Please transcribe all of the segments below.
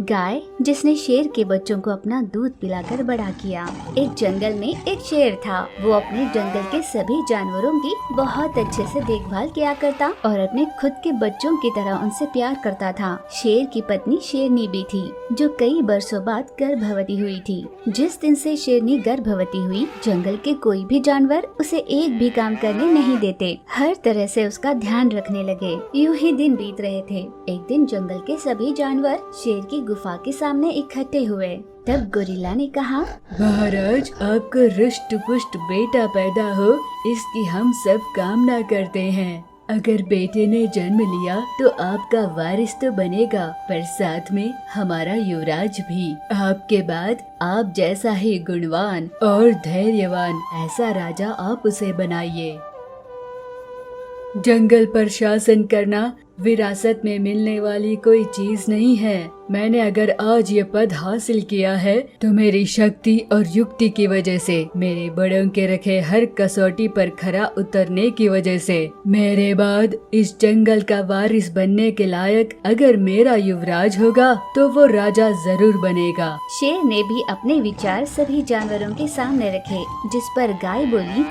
गाय जिसने शेर के बच्चों को अपना दूध पिलाकर बड़ा किया। एक जंगल में एक शेर था। वो अपने जंगल के सभी जानवरों की बहुत अच्छे से देखभाल किया करता और अपने खुद के बच्चों की तरह उनसे प्यार करता था। शेर की पत्नी शेरनी भी थी, जो कई बरसों बाद गर्भवती हुई थी। जिस दिन से शेरनी गर्भवती हुई, जंगल के कोई भी जानवर उसे एक भी काम करने नहीं देते। हर तरह से उसका ध्यान रखने लगे। यूं ही दिन बीत रहे थे। एक दिन जंगल के सभी जानवर शेर की गुफा के सामने इकट्ठे हुए। तब गोरिल्ला ने कहा, महाराज, आपको रुष्ट पुष्ट बेटा पैदा हो, इसकी हम सब कामना करते हैं। अगर बेटे ने जन्म लिया तो आपका वारिस तो बनेगा, पर साथ में हमारा युवराज भी। आपके बाद आप जैसा ही गुणवान और धैर्यवान ऐसा राजा आप उसे बनाइए। जंगल पर शासन करना विरासत में मिलने वाली कोई चीज नहीं है। मैंने अगर आज ये पद हासिल किया है तो मेरी शक्ति और युक्ति की वजह से, मेरे बड़ों के रखे हर कसौटी पर खरा उतरने की वजह से। मेरे बाद इस जंगल का वारिस बनने के लायक अगर मेरा युवराज होगा तो वो राजा जरूर बनेगा। शेर ने भी अपने विचार सभी जानवरों के सामने रखे, जिस पर गाय बोली,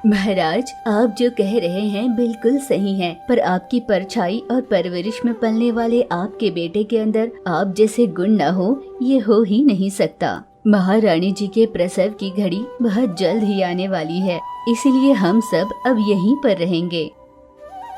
महाराज, आप जो कह रहे हैं बिल्कुल सही है, पर आपकी परछाई और परवरिश में पलने वाले आपके बेटे के अंदर आप जैसे गुण न हो, ये हो ही नहीं सकता। महारानी जी के प्रसव की घड़ी बहुत जल्द ही आने वाली है, इसलिए हम सब अब यहीं पर रहेंगे।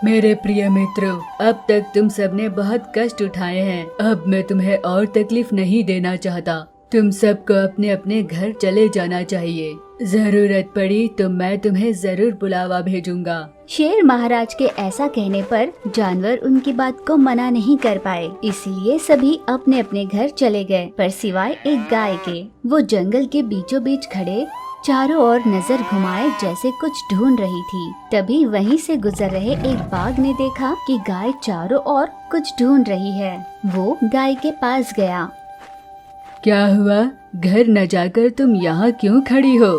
मेरे प्रिय मित्रों, अब तक तुम सबने बहुत कष्ट उठाए हैं। अब मैं तुम्हें और तकलीफ नहीं देना चाहता। तुम सबको अपने अपने घर चले जाना चाहिए। जरूरत पड़ी तो मैं तुम्हें जरूर बुलावा भेजूंगा। शेर महाराज के ऐसा कहने पर जानवर उनकी बात को मना नहीं कर पाए, इसलिए सभी अपने अपने घर चले गए, पर सिवाय एक गाय के। वो जंगल के बीचों बीच खड़े चारों ओर नजर घुमाए जैसे कुछ ढूंढ रही थी। तभी वहीं से गुजर रहे एक बाघ ने देखा कि गाय चारों ओर कुछ ढूंढ रही है। वो गाय के पास गया। क्या हुआ? घर न जाकर तुम यहाँ क्यों खड़ी हो?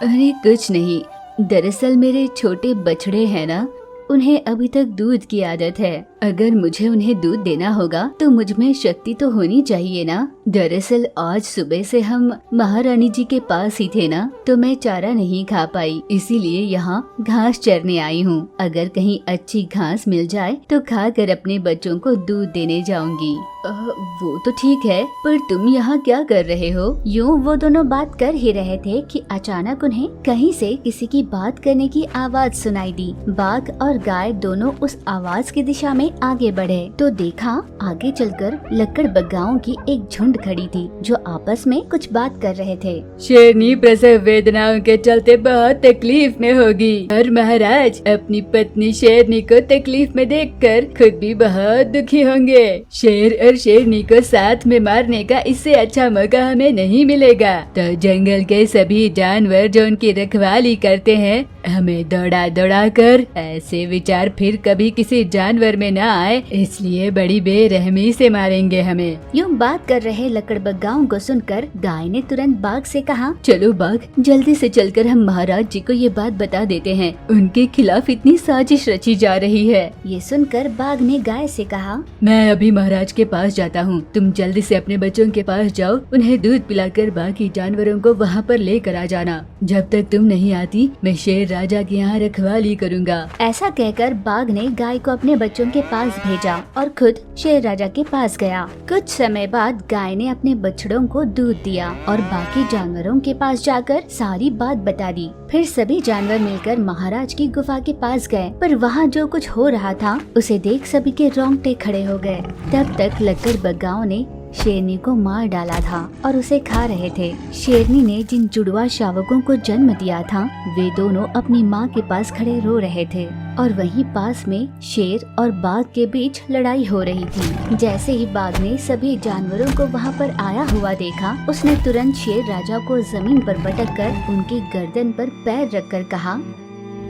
अरे कुछ नहीं, दरअसल मेरे छोटे बछड़े हैं ना, उन्हें अभी तक दूध की आदत है। अगर मुझे उन्हें दूध देना होगा तो मुझ में शक्ति तो होनी चाहिए ना। दरअसल आज सुबह से हम महारानी जी के पास ही थे ना, तो मैं चारा नहीं खा पाई, इसीलिए यहाँ घास चरने आई हूँ। अगर कहीं अच्छी घास मिल जाए तो खाकर अपने बच्चों को दूध देने जाऊंगी। वो तो ठीक है, पर तुम यहाँ क्या कर रहे हो? यूँ वो दोनों बात कर ही रहे थे कि अचानक उन्हें कहीं से किसी की बात करने की आवाज सुनाई दी। बाघ और गाय दोनों उस आवाज की दिशा में आगे बढ़े तो देखा आगे चलकर लकड़बग्गाओं की एक झुंड खड़ी थी, जो आपस में कुछ बात कर रहे थे। शेरनी प्रसव वेदनाओं के चलते बहुत तकलीफ में होगी, और महाराज अपनी पत्नी शेरनी को तकलीफ में देखकर खुद भी बहुत दुखी होंगे। शेर और शेरनी को साथ में मारने का इससे अच्छा मौका हमें नहीं मिलेगा। तो जंगल के सभी जानवर जो उनकी रखवाली करते हैं, हमें दौड़ा दौड़ा कर ऐसे विचार फिर कभी किसी जानवर में न आए, इसलिए बड़ी बेरहमी से मारेंगे हमें। यूँ बात कर रहे लकड़बग्गाओं को सुनकर गाय ने तुरंत बाघ से कहा, चलो बाघ, जल्दी से चलकर हम महाराज जी को ये बात बता देते हैं। उनके खिलाफ इतनी साजिश रची जा रही है। ये सुनकर बाघ ने गाय से कहा, मैं अभी महाराज के पास जाता हूँ, तुम जल्दी से अपने बच्चों के पास जाओ, उन्हें दूध पिलाकर बाकी जानवरों को वहाँ पर लेकर आ जाना। जब तक तुम नहीं आती मैं शेर राजा के यहाँ रखवाली करूँगा। ऐसा कहकर बाघ ने गाय को अपने बच्चों के पास भेजा और खुद शेर राजा के पास गया। कुछ समय बाद गाय ने अपने बछड़ों को दूध दिया और बाकी जानवरों के पास जाकर सारी बात बता दी। फिर सभी जानवर मिलकर महाराज की गुफा के पास गए, पर वहाँ जो कुछ हो रहा था उसे देख सभी के रोंगटे खड़े हो गए। तब तक लकड़बग्गाओं ने शेरनी को मार डाला था और उसे खा रहे थे। शेरनी ने जिन जुड़वा शावकों को जन्म दिया था, वे दोनों अपनी माँ के पास खड़े रो रहे थे और वहीं पास में शेर और बाघ के बीच लड़ाई हो रही थी। जैसे ही बाघ ने सभी जानवरों को वहाँ पर आया हुआ देखा, उसने तुरंत शेर राजा को जमीन पर पटक कर उनकी गर्दन पर पैर रखकर कहा,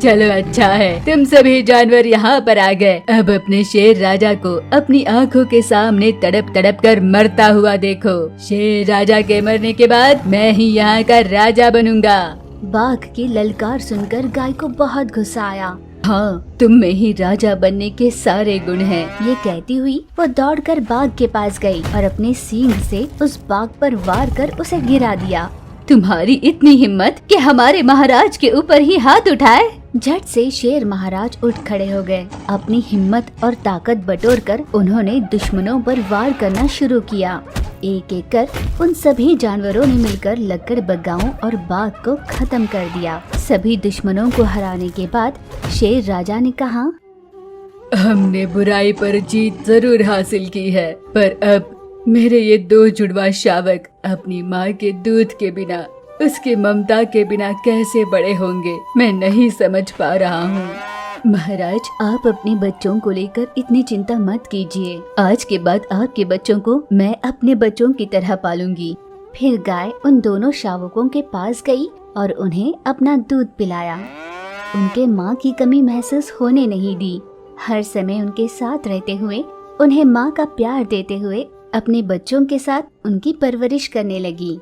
चलो अच्छा है, तुम सभी जानवर यहाँ पर आ गए। अब अपने शेर राजा को अपनी आँखों के सामने तड़प तड़प कर मरता हुआ देखो। शेर राजा के मरने के बाद मैं ही यहाँ का राजा बनूंगा। बाघ की ललकार सुनकर गाय को बहुत गुस्सा आया। हाँ, तुम में ही राजा बनने के सारे गुण हैं। ये कहती हुई वो दौड़कर बाघ के पास गई और अपने सींग से उस बाघ पर वार कर उसे गिरा दिया। तुम्हारी इतनी हिम्मत कि हमारे महाराज के ऊपर ही हाथ उठाए। झट से शेर महाराज उठ खड़े हो गए। अपनी हिम्मत और ताकत बटोरकर उन्होंने दुश्मनों पर वार करना शुरू किया। एक एक कर उन सभी जानवरों ने मिलकर लक्कड़ बग्गाओं और बाघ को खत्म कर दिया। सभी दुश्मनों को हराने के बाद शेर राजा ने कहा, हमने बुराई पर जीत जरूर हासिल की है, पर अब मेरे ये 2 जुड़वा शावक अपनी माँ के दूध के बिना, उसके ममता के बिना कैसे बड़े होंगे, मैं नहीं समझ पा रहा हूँ। महाराज, आप अपने बच्चों को लेकर इतनी चिंता मत कीजिए। आज के बाद आपके बच्चों को मैं अपने बच्चों की तरह पालूंगी। फिर गाय उन दोनों शावकों के पास गई और उन्हें अपना दूध पिलाया। उनके माँ की कमी महसूस होने नहीं दी। हर समय उनके साथ रहते हुए, उन्हें माँ का प्यार देते हुए अपने बच्चों के साथ उनकी परवरिश करने लगी।